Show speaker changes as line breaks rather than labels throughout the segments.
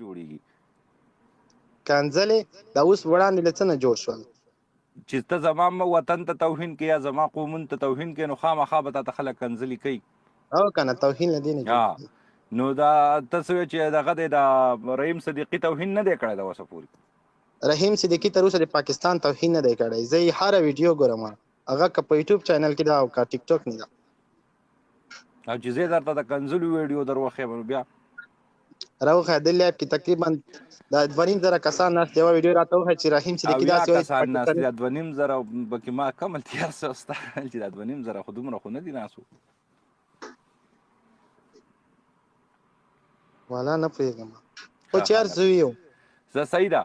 جوړیږي
کنځلې دا اوس وړاندې له څه نه جوړ شول
چې ته زما وطن ته توهین کې یا زما قومون ته توهین کې نو خامخا به تا ته خلک کنځلې کوي
او کنه توهین له دې نه جوړ
نو دا ته څه چې دغه د رحیم صدیقي توهین نه دی کړی دا اوسه پورې
رحیم صدیقي تر اوسه د پاکستان توهین نه دی کړی زه یې هره ویډیو ګورم هغه که په یوټیوب چینل کې ده او که ټیک ټاک نه ده
او چې زه درته د کنځلو ویډیو در وښیم نو بیا
راوښیه دې لایف کې تقریبا دا 2.5 کسان ناست یوه ویډیو راته وښیه چې رحیم صدیقي داسې وایي
کسان ناست دا 2.5 پکې ما کم التیار څه وستا چې دا 2.5 خو دومره خو نه دي ناسو
والا نه پوهېږم خو چې هر څه یو
زه صحیح ده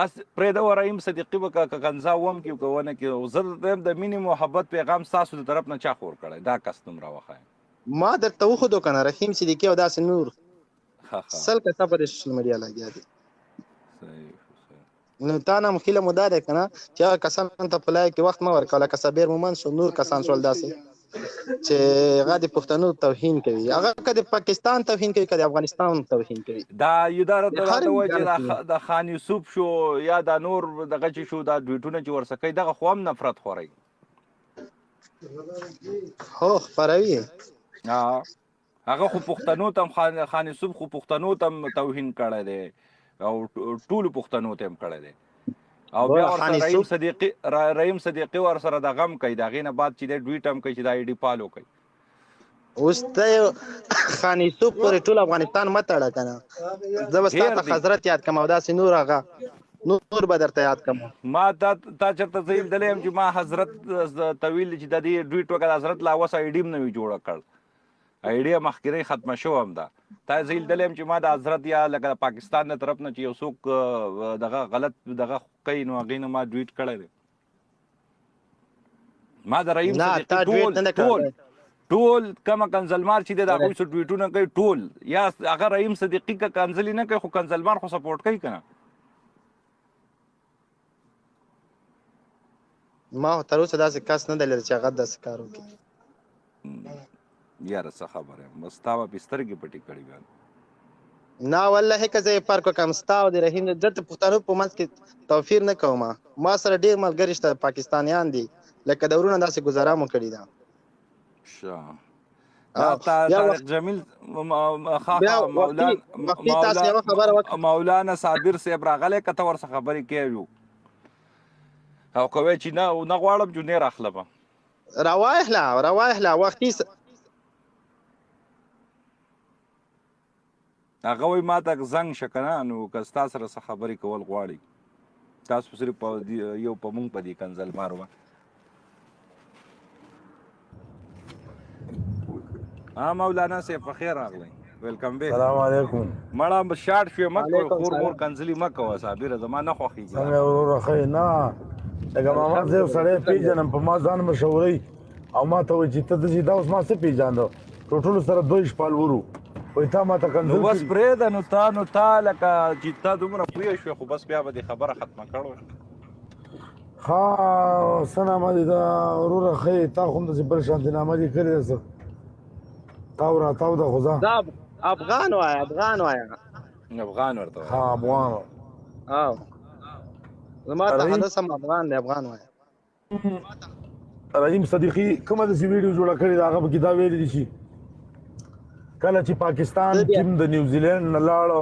اس پرېږده و رحیم صدیقي به که کنځا وم کې که ونه کې زه درته د مینې محبت پیغام ستاسو د طرف نه چا خور کړی دا کس دومره وښایم
ما درته وښودو که نه رحیم صدیقي او داسې نور سل کسه په سوشل میډیا لګیا دي نو تا نه هیله مو دا دی که نه چې هغه کسان ته په لایق کې وخت مه ورکوه لکه صابر مومند شو نور کسان شول داسې چې هغه د پښتنو توهین کوي هغه که د پاکستان توهین کوي که د افغانستان توهین کوي
دا یو دا راته وایي چې د خان یوسف شو یا دا نور دغه چې شو دا ډویټونه چې ورسه کوي دغه خو هم نفرت خوروي
هو خپروي
هغه خو پښتنو ته خان یوسف خو پښتنو ته توهین کړی دی او ټولو پښتنو ته هم کړی دی او بیا ورسره رحیم صدیقي ورسره د غم کوي د هغې نه بعد چې دی ډویټ هم کوي چې دا ایډي پالو کوي
اوس ته خان یوسف پورې ټول افغانستان مه تړه که نه زه به ستا ته حضرت یاد کړم او داسې نور هغه نور به درته یاد کړم
ما تا چېرته زه لیدلی یم چې ما حضرت ته ویلي چې د دې ډویټ وکړه د حضرت لا اوس ایډي هم نه وي جوړه کړ ایډیا مخکې ختمه شو هم ده تا زه لیدلی یم چې ما د حضرت یا لکه د پاکستان د طرف نه چې یو څوک دغه غلط دغه کوي نو هغې نه ما ډویټ کړی دی ما د رحیم صدیقي ټول کمه کنزلمار چې دی د هغوی څه ډویټونه کوي ټول یا هغه رحیم صدیقي که کنزلي نه کوي خو کنزلمار خو سپورټ کوي که نه
ما تر اوسه داسې کس نه دی لیدلی چې هغه داسې کار وکړي
یاره څه خبره یم بس تا به پې سترګې پټې کړي بیا
نه والله که زه یې فرق وکړم ستا او د رحیم دلته پښتنو په منځ کې توفیر نه کوم ما سره ډېر ملګري شته پاکستانیان دي لکه د ورونه داسې ګزاره مو کړې ده
طارق جمیل مولانا صابر صاحب راغلی که ته ورڅخه خبرې کوي او که وایي چې نه غواړم جونیر اخلم
روایحله وختي
هغه وایي ما ته زنګ شه که نه نو که ستا سره څه خبرې کول غواړي تاسو صرف یو په مونږ په دې کنزلمار وه مولانا صاحب په خیر راغلی ویلکم بیک
سلام علیکم
مړه شاټ شوې مه کوه خور مور کنځلي مه کوه صابره زما نه خوښېږي
څنګه وروره ښه نه لکه محمد صاحب سړی پېژنم په ما ځان مشورئ او ما ته وایي چې ته داسې دا اوس ما څه پېژانده ټوټلو سره 2 شپال ورو وایي تا ما ته کنځل
بس پرېږده نو تا لکه چې تا دومره پوه شوې خو بس بیا به دې خبره ختمه کړو
ښه څه نامه دي دا وروره ښه تا خو هم داسې بل شانتې نامه دي کړې ده څه تاو راتاو ده خو ځه
افغان وایه
افغان ورته
ها افغان
او زما ته حدث هم افغان دی افغان وایه
رحیم صدیقي کومه داسې ویډیو جوړه کړې ده هغه پکې دا ویلي دي چې کله چې پاکستان ټیم د نیوزیلینډ نه لاړو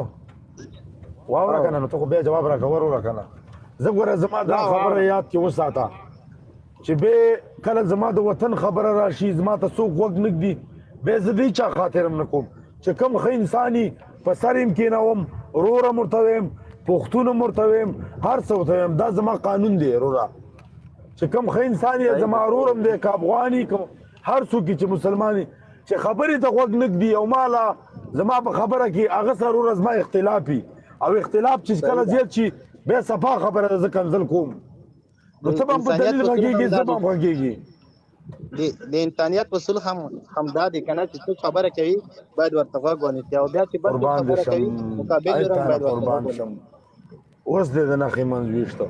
واوره که نه نو ته خو بیا جواب راکړه وروره که نه زه ګوره زما دا خبره یاد کې وساته چې بیا کله زما د وطن خبره راشي زما ته څوک غوږ نه ږدي بیا زه دې چا خاطر هم نه کوم چې کوم ښه انسان یي په سر یې کېنوم وروره هم ورته ویم پښتون هم ورته ویم هر څه ورته ویم دا زما قانون دی وروره چې کوم ښه انسان یې زما ورور هم دی که افغان یي که هر څوک چې مسلمان یي چې خبرې ته غوږ نه ږدي او ماله زما په خبره کې هغه سره وروره زما اختلاف وي او اختلاف چې کله زیات شي بیا صفا خبره ده زه کنځل کوم نو ته به هم په دلیل غږېږي زه به هم غږېږي
د انسانیت اصول هم دا دي که نه چې څوک خبره کوي باید ورته غوږ ونیسي او بیا چې بل خبره کوي مقابل یې هم باید ورته غوږ ونیسي
اوس دې د نښې منځ ویښته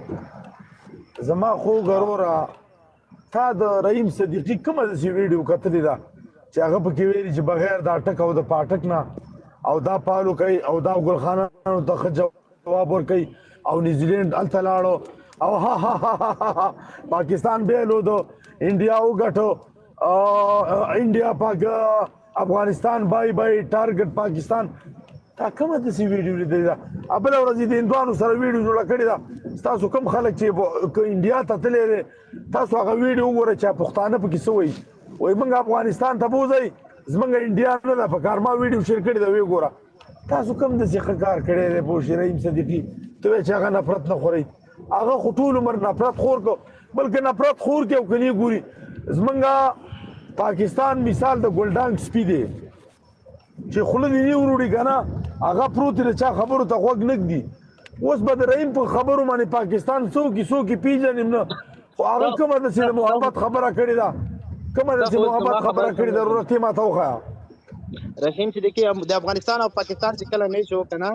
زما خوږ وروره تا د رحیم صدیقي کومه داسې ویډیو کتلې ده چې هغه پکې ویلي چې بغیر د اټک او د پاټک نه او دا پالو کوي او دا ګلخانانو ته ښه جواب ورکوي او نیوزیلینډ هلته لاړو او ها ها ها پاکستان بیلو دو انډیا وګټو انډیا پاک افغانستان بای بای ټارګټ پاکستان تا کومه داسې ویډیو لیدلې ده بله ورځ یې د هندوانو سره ویډیو جوړه کړې ده ستاسو کوم خلک چې انډیا ته تللی دی تاسو هغه ویډیو وګورئ چې پښتانه پکې څه وایي وایي موږ افغانستان ته بوځئ زموږ انډیا نه ده په کار ما ویډیو شیر کړې ده ویې ګوره تاسو کوم داسې ښه کار کړی دی پوه شئ رحیم صدیقي ته وایې چې هغه نفرت نه خورئ هغه خو ټول عمر نفرت خور کو بلکې نفرت خور کې او کني ګوري زمونږ پاکستان مثال د ګلډانګ سپي دی چې خوله دې نه وروړي که نه هغه پروت دی د چا خبرو ته غوږ نه ږدي اوس به د رحیم په خبرو باندې پاکستان څوک یې پیژنم نه خو هغه کومه داسې د محبت خبره کړې ده کومه داسې محبت خبره کړې ده ضرورت یې ماته وښیه
رحیم صدیقي د افغانستان او پاکستان چې کله میچ و که نه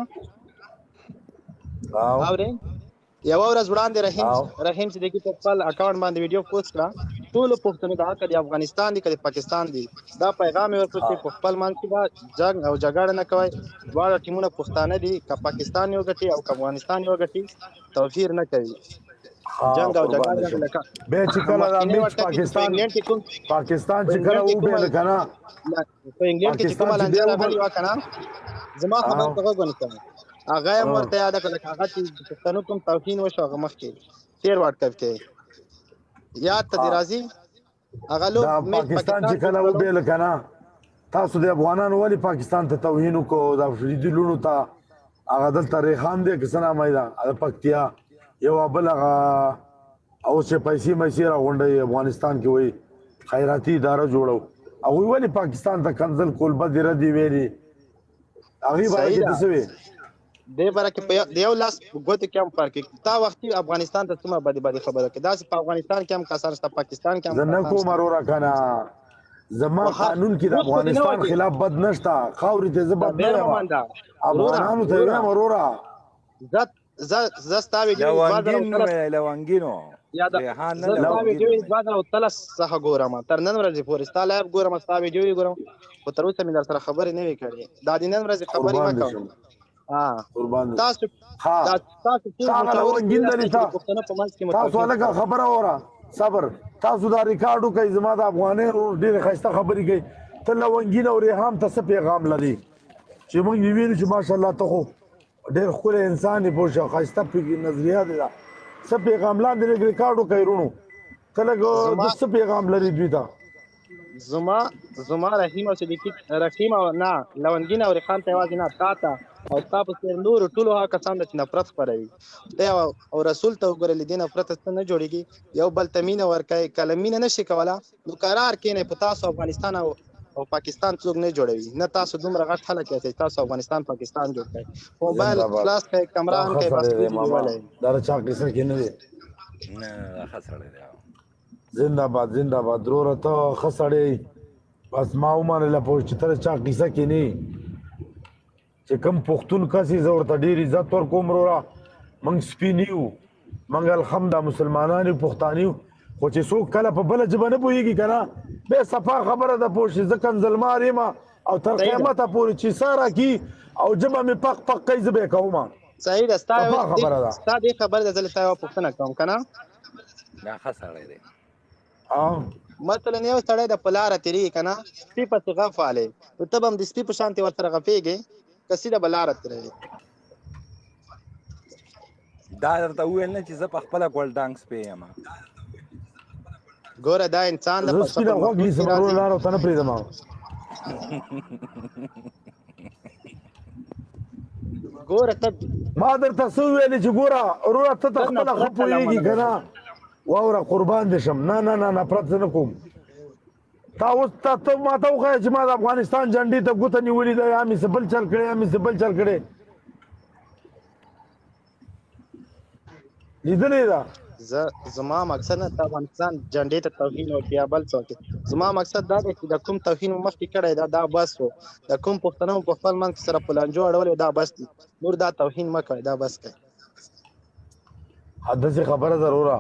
اورې یوه ورځ وړاندې رحیم صدیقي په خپل اکاونټ باندې ویډیو پوسټ کړه ټولو پښتنو ته که د افغانستان دي که د پاکستان دي دا پیغام یې ورکړ چې په خپل منځ کې به جنګ او جګړه نه کوئ دواړه ټیمونه پښتانه دي که پاکستان یې وګټي او که افغانستان یې وګټي توفیر نه کوي جنګ او جګړه لکه
بیا چې کله دا میچ پاکستان چې کله وبېله که نه
په انګلینډ کې چې کومه لانجه راغلې وه که نه زما خبرو ته غوږ ونیسه هغه یې هم ورته یاده کړه هغه چې د پښتنو کوم توهین وشو هغه مخکې تېر واټکپ کې یاد ته دې راځي هغه لوب
پاکستان چې کله وبېله که نه تاسو د افغانانو ولې پاکستان ته توهین وکړو د افریدي لوڼو ته هغه دلته ریحان دی که څه نامه یې ده د پکتیا یو بل هغه اوس چې پیسې راغونډوي افغانستان کې وایي خیراتي اداره جوړو هغوی ولې پاکستان ته کنځل کول بدې ردې ویلې هغې باره کې ته څه وې
دې باره کې د یو لاس ګوتې کې هم فرق تا وختي افغانستان ته څومره بدې خبره کوي داسې په افغانستان کې هم کسان شته پاکستان کې هم
زه نه کوم وروره که نه زما قانون کې د افغانستان خلاف بد نشته خاورې ته زه بد نه یم افغانانو ته یم وروره
زه ستا ویډیو
لونګینو
څخه ګورم تر نن ورځې پورې ستا لایف ګورم ستا ویډیو یې ګورم خو تر اوسه مې در سره خبرې نه وې کړې دا د نن ورځې خبرې مه کوم تاسو
هلکه خبره وره صبر تاسو دا ریکارډ وکئ زما د افغانۍ ډېرې ښایسته خبرې کوي ته لونګین او ریحام ته څه پیغام لري چې موږ یې وینو چې ماشاءالله ته خو ډېر ښکلی انسان یې پوه شه ښایسته نظریه دی دا څه پیغام لاندې لږ ریکارډ وکئ رونو ته لږ څه پیغام لري دوی ته
زما رحیم او صدیقي رحیم او نه لونګین او ریحان ته یوازې نه تا ته او ستا په څېر نورو ټولو هغه کسان ده چې نفرت خپروي دی او رسول ته وګورئ له دې نفرته څه نه جوړېږي یو بل ته مینه ورکوئ کله مینه نشي کولی نو قرار کښېنئ په تاسو افغانستان او پاکستان څوک نه جوړوي نه تاسو دومره غټ خلک یاستئ تاسو افغانستان پاکستان جوړ کړئ موبایل خلاص کړئ کمره ان کړئ بس
دا چا قصه کې نه دی
نه ښه سړی دی
زنده باد وروره ته ښه سړی بس ما ومنله پوه چې ته د چا قصه کې نه چې کوم پښتون کس یې زه ورته ډېر عزت ورکوم وروره موږ سپین یو موږ الحمده مسلمانان یو پښتانه یو خو چې څوک کله په بله ژبه نه پوهېږي که نه بیا صفا خبره ده پوه شي زه کنځلمار یم او تر قیامته پورې چې څه راکړي او ژبه مې پق کوي زه به یې کوم
صحیح ده
صفا خبره ده
ستا دې خبره ده زه له تا یوه پوښتنه کوم که نه
دا ښه سړی دی
مثلا یو سړی د په لاره تېرېږي که نه سپي پسې غف والی نو ته به هم د سپي په شانتې ورسره غپېږې که سیده به لاره تېروې
دا درته وویل نه چې زه په خپله ګلډانګ سپی یم
ګوره دا انسان
زه سپینه غوږ نیسم وروره لاره ورته نه پرېږدم
ګوره ته
ما درته څه وویلې چې ګوره وروره ته ته خپله ښه پوهېږي که نه واوره قربان دې شم نه نفرت زه نه کوم تا اوس ته ما ته وښیه چې ما د افغانستان جنډې ته ګوته نیولې ده یا مې څه بل چل کړی لیدلې ده
زما مقصد نه د افغانستان جنډې ته توهین او یا بل څه زما مقصد دا دی چې د کوم توهین مو مخکې کړی دا بس و د کوم پښتنو په خپل منځ کې سره په لانجو اړولې دا بس دی نور دا توهین مه کوئ دا بس کوئ
داسې خبره ضروره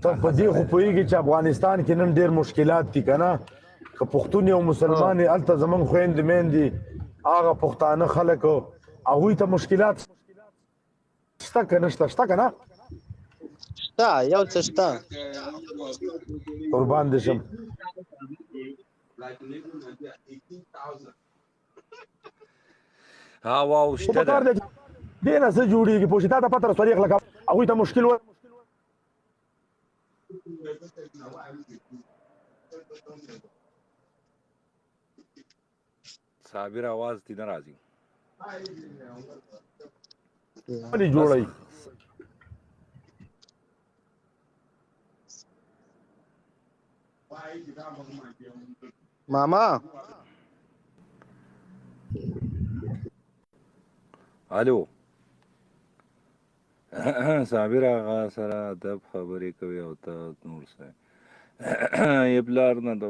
ته په دې خو پوهېږي چې افغانستان کې نن ډېر مشکلات دي که نه که پښتون او مسلمان یې هلته زموږ خویندې میندې هغه پښتانه خلک هغوی ته مشکلات شته که نشته؟ شته که نه؟
شته، یو څه شته.
قربان دې شم.
ها واو
خو
شته
په کار
ده.
دی دې نه څه جوړېږي پوه شي تا ته پته رسوي لکه هغوی ته مشکل
صابر आवाज دې نه راځي.
ولې جوړوي.
ماما
الو صابر آغا سره ادب خبرې کوي او ته نور څه یې پلار نه د